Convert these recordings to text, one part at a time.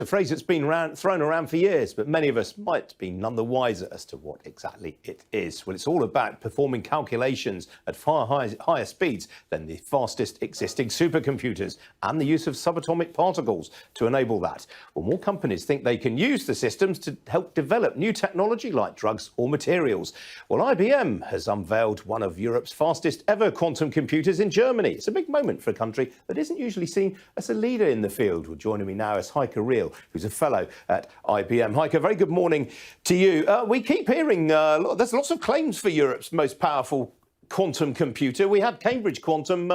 A phrase that's been thrown around for years, but many of us might be none the wiser as to what exactly it is. Well, it's all about performing calculations at far higher speeds than the fastest existing supercomputers and the use of subatomic particles to enable that. Well, more companies think they can use the systems to help develop new technology like drugs or materials. Well, IBM has unveiled one of Europe's fastest ever quantum computers in Germany. It's a big moment for a country that isn't usually seen as a leader in the field. Well, joining me now is Heike Riehl, who's a fellow at IBM. Heike, very good morning to you. We keep hearing there's lots of claims for Europe's most powerful quantum computer. We had Cambridge Quantum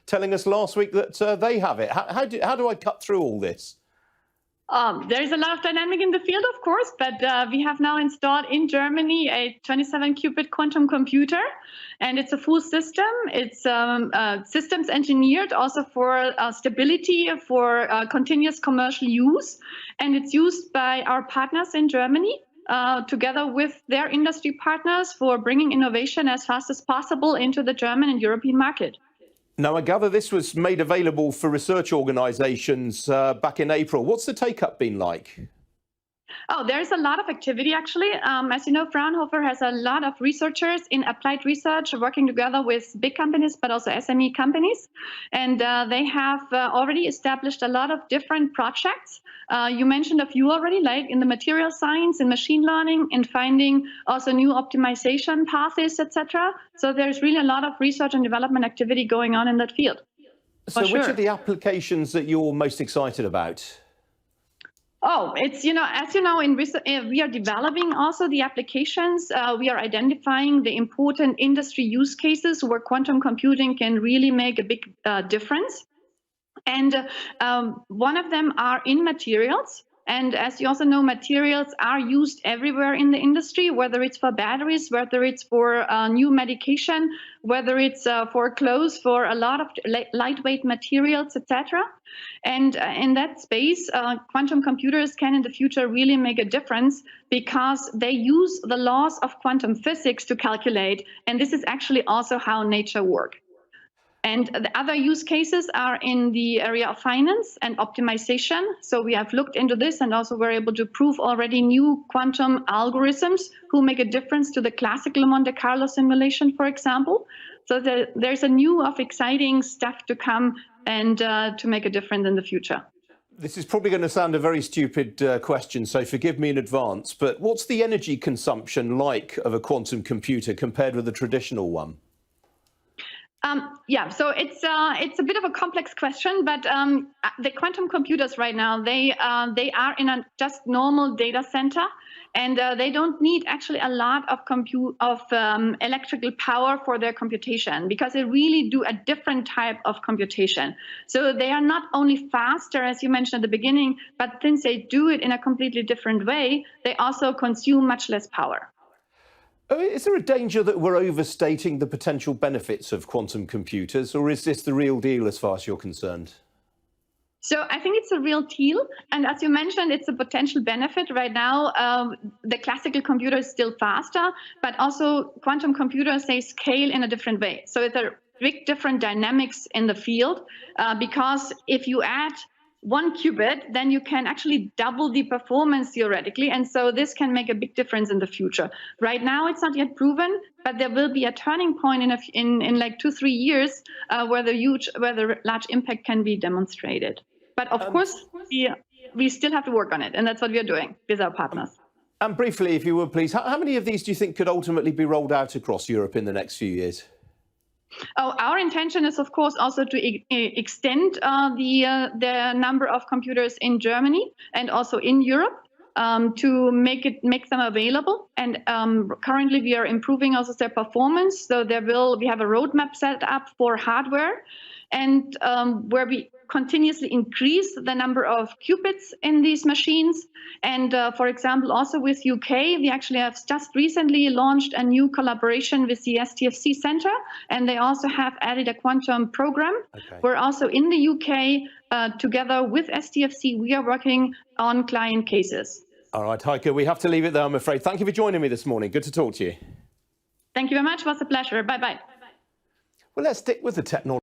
telling us last week that they have it. How do I cut through all this? There's a lot of dynamic in the field, of course, but we have now installed in Germany a 27-qubit quantum computer, and it's a full system. It's systems engineered also for stability, for continuous commercial use, and it's used by our partners in Germany together with their industry partners for bringing innovation as fast as possible into the German and European market. Now, I gather this was made available for research organisations back in April. What's the take-up been like? Oh, there's a lot of activity, actually. As you know, Fraunhofer has a lot of researchers in applied research working together with big companies, but also SME companies. And they have already established a lot of different projects. You mentioned a few already, like in the material science, in machine learning, in finding also new optimization paths, etc. So there's really a lot of research and development activity going on in that field. So which are the applications that you're most excited about? Oh, it's, as you know, in research, we are developing also the applications. We are identifying the important industry use cases where quantum computing can really make a big difference. And one of them are in materials. And as you also know, materials are used everywhere in the industry, whether it's for batteries, whether it's for new medication, whether it's for clothes, for a lot of lightweight materials, etc. And in that space, quantum computers can in the future really make a difference because they use the laws of quantum physics to calculate. And this is actually also how nature works. And the other use cases are in the area of finance and optimization. So we have looked into this and also we're able to prove already new quantum algorithms who make a difference to the classical Monte Carlo simulation, for example. So there's a new of exciting stuff to come and to make a difference in the future. This is probably going to sound a very stupid question, so forgive me in advance, but what's the energy consumption like of a quantum computer compared with a traditional one? Yeah, so it's a bit of a complex question, but the quantum computers right now, they are in a just normal data center, and they don't need actually a lot of electrical power for their computation because they really do a different type of computation. So they are not only faster, as you mentioned at the beginning, but since they do it in a completely different way, they also consume much less power. Is there a danger that we're overstating the potential benefits of quantum computers, or is this the real deal as far as you're concerned? So I think it's a real deal. And as you mentioned, it's a potential benefit. Right now, the classical computer is still faster, but also quantum computers, they scale in a different way. So it's a big different dynamics in the field, because if you add 1 qubit, then you can actually double the performance theoretically. And so this can make a big difference in the future. Right now, it's not yet proven, but there will be a turning point in like 2-3 years where the large impact can be demonstrated. But of course, we still have to work on it. And that's what we are doing with our partners. And briefly, if you would, please, how many of these do you think could ultimately be rolled out across Europe in the next few years? Oh, our intention is, of course, also to extend the number of computers in Germany and also in Europe to make them available. And currently, we are improving also their performance. So we have a roadmap set up for hardware, and where we continuously increase the number of qubits in these machines. And for example, also with UK, we actually have just recently launched a new collaboration with the STFC Center, and they also have added a quantum program. Okay. We're also in the UK, together with STFC, we are working on client cases. All right, Heike, we have to leave it there, I'm afraid. Thank you for joining me this morning. Good to talk to you. Thank you very much. It was a pleasure. Bye-bye. Well, let's stick with the technology.